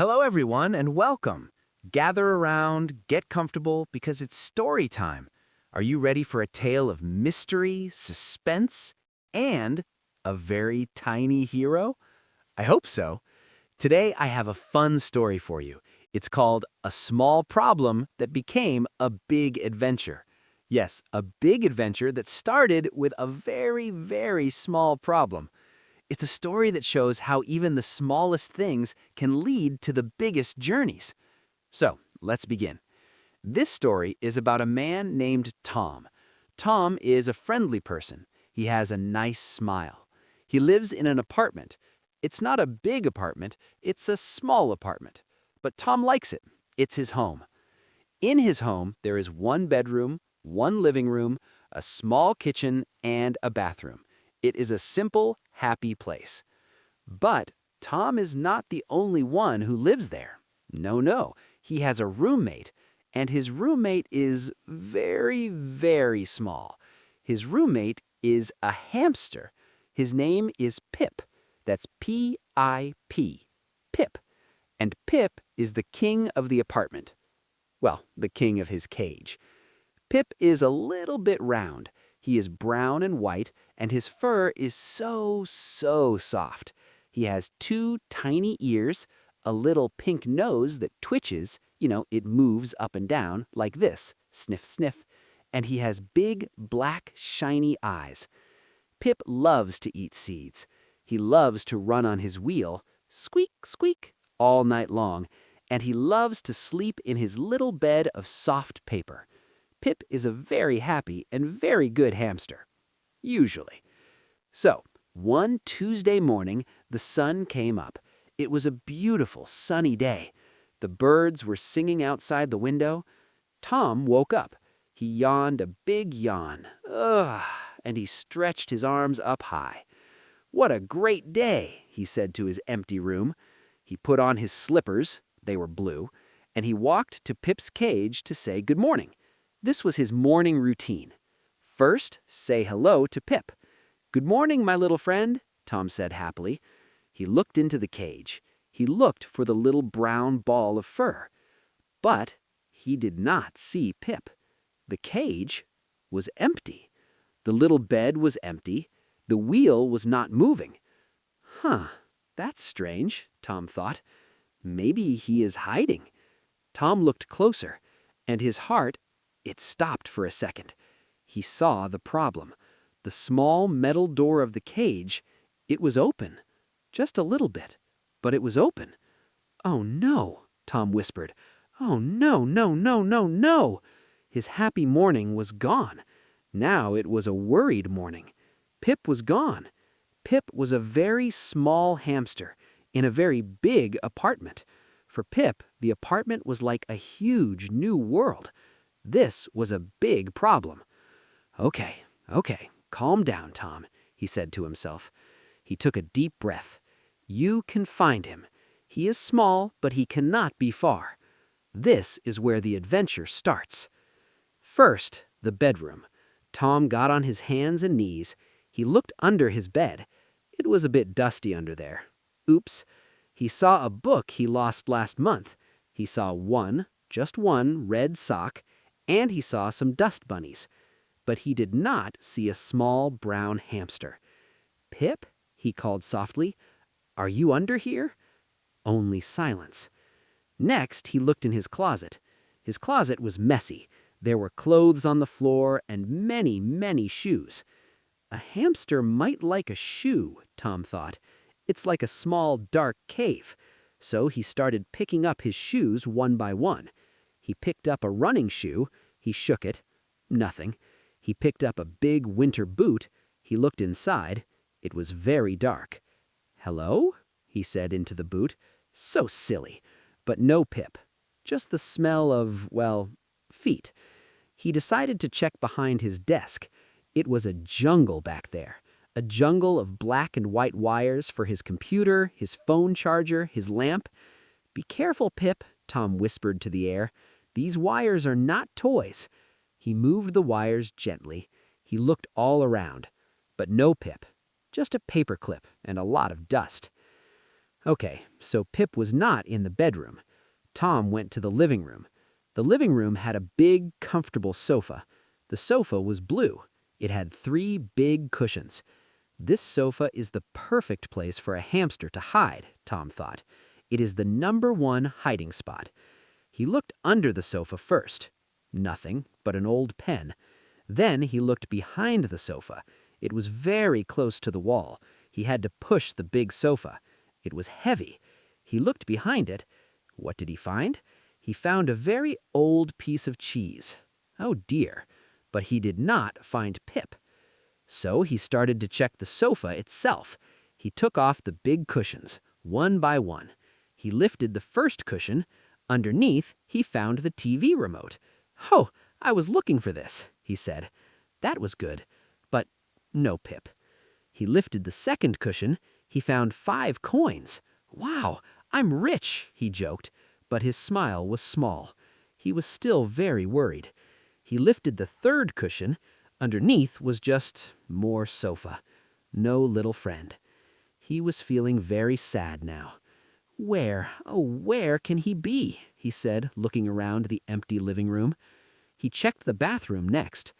Hello, everyone, and welcome. Gather around, get comfortable, because it's story time. Are you ready for a tale of mystery, suspense, and a very tiny hero? I hope so. Today, I have a fun story for you. It's called A Small Problem That Became a Big Adventure. Yes, a big adventure that started with a very, very small problem. It's a story that shows how even the smallest things can lead to the biggest journeys. So, let's begin. This story is about a man named Tom. Tom is a friendly person. He has a nice smile. He lives in an apartment. It's not a big apartment, it's a small apartment. But Tom likes it. It's his home. In his home, there is one bedroom, one living room, a small kitchen, and a bathroom. It is a simple, happy place. But Tom is not the only one who lives there. No, he has a roommate, and his roommate is very, very small. His roommate is a hamster. His name is Pip. That's P-I-P, Pip. And Pip is the king of the apartment. Well, the king of his cage. Pip is a little bit round. He is brown and white, and his fur is so soft. He has two tiny ears, a little pink nose that twitches, it moves up and down like this, sniff, sniff, and he has big, black, shiny eyes. Pip loves to eat seeds. He loves to run on his wheel, squeak, squeak, all night long, and he loves to sleep in his little bed of soft paper. Pip is a very happy and very good hamster. Usually. So, one Tuesday morning, the sun came up. It was a beautiful, sunny day. The birds were singing outside the window. Tom woke up. He yawned a big yawn. Ugh, and he stretched his arms up high. "What a great day," he said to his empty room. He put on his slippers, they were blue, and he walked to Pip's cage to say good morning. This was his morning routine. First, say hello to Pip. "Good morning, my little friend," Tom said happily. He looked into the cage. He looked for the little brown ball of fur. But he did not see Pip. The cage was empty. The little bed was empty. The wheel was not moving. That's strange, Tom thought. Maybe he is hiding. Tom looked closer, and his heart, it stopped for a second. He saw the problem. The small metal door of the cage, it was open. Just a little bit, but it was open. "Oh no," Tom whispered. "Oh no. His happy morning was gone. Now it was a worried morning. Pip was gone. Pip was a very small hamster in a very big apartment. For Pip, the apartment was like a huge new world. This was a big problem. Okay, calm down, Tom," he said to himself. He took a deep breath. "You can find him. He is small, but he cannot be far. This is where the adventure starts." First, the bedroom. Tom got on his hands and knees. He looked under his bed. It was a bit dusty under there. Oops. He saw a book he lost last month. He saw just one, red sock, and he saw some dust bunnies. But he did not see a small brown hamster. "Pip," he called softly, "are you under here?" Only silence. Next, he looked in his closet. His closet was messy. There were clothes on the floor and many shoes. A hamster might like a shoe, Tom thought. It's like a small, dark cave. So he started picking up his shoes one by one. He picked up a running shoe. He shook it. Nothing. He picked up a big winter boot. He looked inside. It was very dark. "Hello?" he said into the boot. So silly. But no Pip. Just the smell of, feet. He decided to check behind his desk. It was a jungle back there. A jungle of black and white wires for his computer, his phone charger, his lamp. "Be careful, Pip," Tom whispered to the air. "These wires are not toys." He moved the wires gently. He looked all around. But no Pip. Just a paperclip and a lot of dust. Okay, so Pip was not in the bedroom. Tom went to the living room. The living room had a big, comfortable sofa. The sofa was blue. It had 3 big cushions. This sofa is the perfect place for a hamster to hide, Tom thought. It is the #1 hiding spot. He looked under the sofa first. Nothing but an old pen. Then he looked behind the sofa. It was very close to the wall. He had to push the big sofa. It was heavy. He looked behind it. What did he find? He found a very old piece of cheese. Oh dear. But he did not find Pip. So he started to check the sofa itself. He took off the big cushions, one by one. He lifted the first cushion. Underneath, he found the TV remote. "Oh, I was looking for this," he said. That was good. But no Pip. He lifted the second cushion. He found 5 coins. "Wow, I'm rich," he joked. But his smile was small. He was still very worried. He lifted the third cushion. Underneath was just more sofa. No little friend. He was feeling very sad now. Where can he be?" he said, looking around the empty living room. He checked the bathroom next.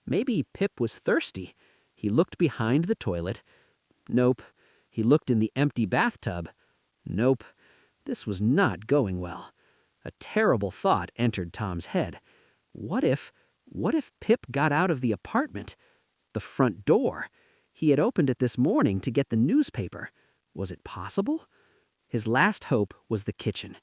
Maybe Pip was thirsty. He looked behind the toilet. Nope. He looked in the empty bathtub. Nope. This was not going well. A terrible thought entered Tom's head. What if Pip got out of the apartment? The front door. He had opened it this morning to get the newspaper. Was it possible? His last hope was the kitchen.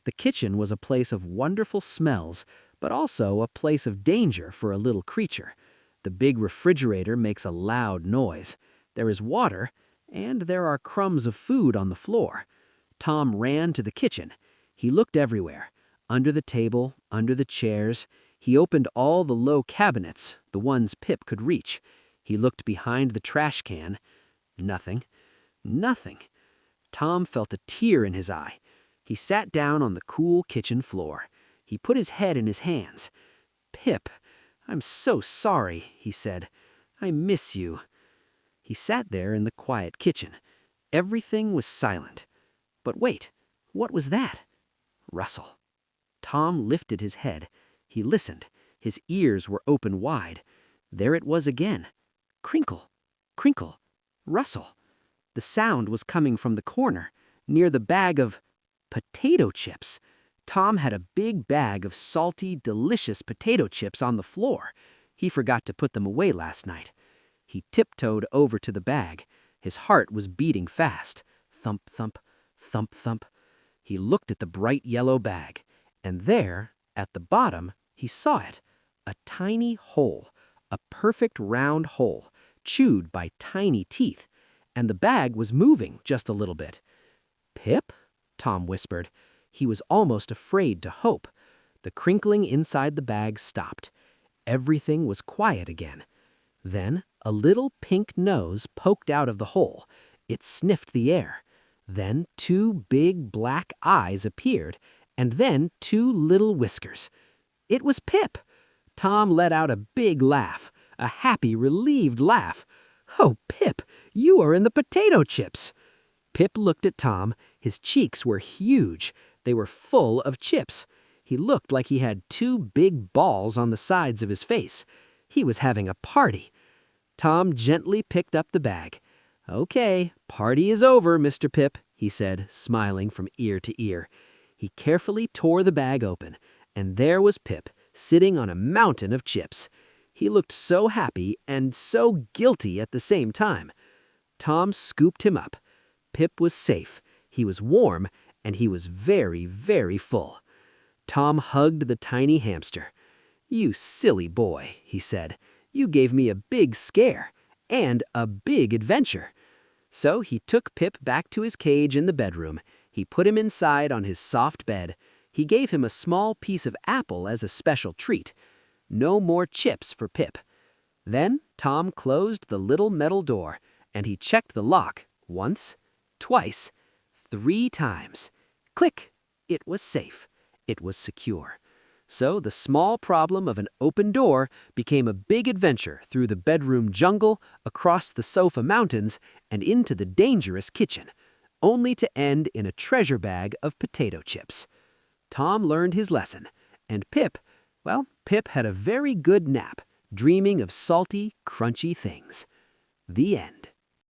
The kitchen was a place of wonderful smells, but also a place of danger for a little creature. The big refrigerator makes a loud noise. There is water, and there are crumbs of food on the floor. Tom ran to the kitchen. He looked everywhere, under the table, under the chairs. He opened all the low cabinets, the ones Pip could reach. He looked behind the trash can. Nothing. Nothing. Tom felt a tear in his eye. He sat down on the cool kitchen floor. He put his head in his hands. "Pip, I'm so sorry," he said. "I miss you." He sat there in the quiet kitchen. Everything was silent. But wait, what was that? Rustle. Tom lifted his head. He listened. His ears were open wide. There it was again. Crinkle, crinkle, rustle. The sound was coming from the corner, near the bag of potato chips. Tom had a big bag of salty, delicious potato chips on the floor. He forgot to put them away last night. He tiptoed over to the bag. His heart was beating fast. Thump, thump, thump, thump. He looked at the bright yellow bag, and there, at the bottom, he saw it. A tiny hole, a perfect round hole, chewed by tiny teeth. And the bag was moving just a little bit. "Pip?" Tom whispered. He was almost afraid to hope. The crinkling inside the bag stopped. Everything was quiet again. Then a little pink nose poked out of the hole. It sniffed the air. Then 2 big black eyes appeared, and then 2 little whiskers. It was Pip. Tom let out a big laugh, a happy, relieved laugh. "Oh, Pip, you are in the potato chips." Pip looked at Tom. His cheeks were huge. They were full of chips. He looked like he had 2 big balls on the sides of his face. He was having a party. Tom gently picked up the bag. "Okay, party is over, Mr. Pip," he said, smiling from ear to ear. He carefully tore the bag open, and there was Pip, sitting on a mountain of chips. He looked so happy and so guilty at the same time. Tom scooped him up. Pip was safe. He was warm, and he was very, very full. Tom hugged the tiny hamster. "You silly boy," he said. "You gave me a big scare and a big adventure." So he took Pip back to his cage in the bedroom. He put him inside on his soft bed. He gave him a small piece of apple as a special treat. No more chips for Pip. Then Tom closed the little metal door, and he checked the lock once, twice, 3 times. Click! It was safe. It was secure. So the small problem of an open door became a big adventure through the bedroom jungle, across the sofa mountains, and into the dangerous kitchen. only to end in a treasure bag of potato chips. Tom learned his lesson, and Pip had a very good nap, dreaming of salty, crunchy things. The end.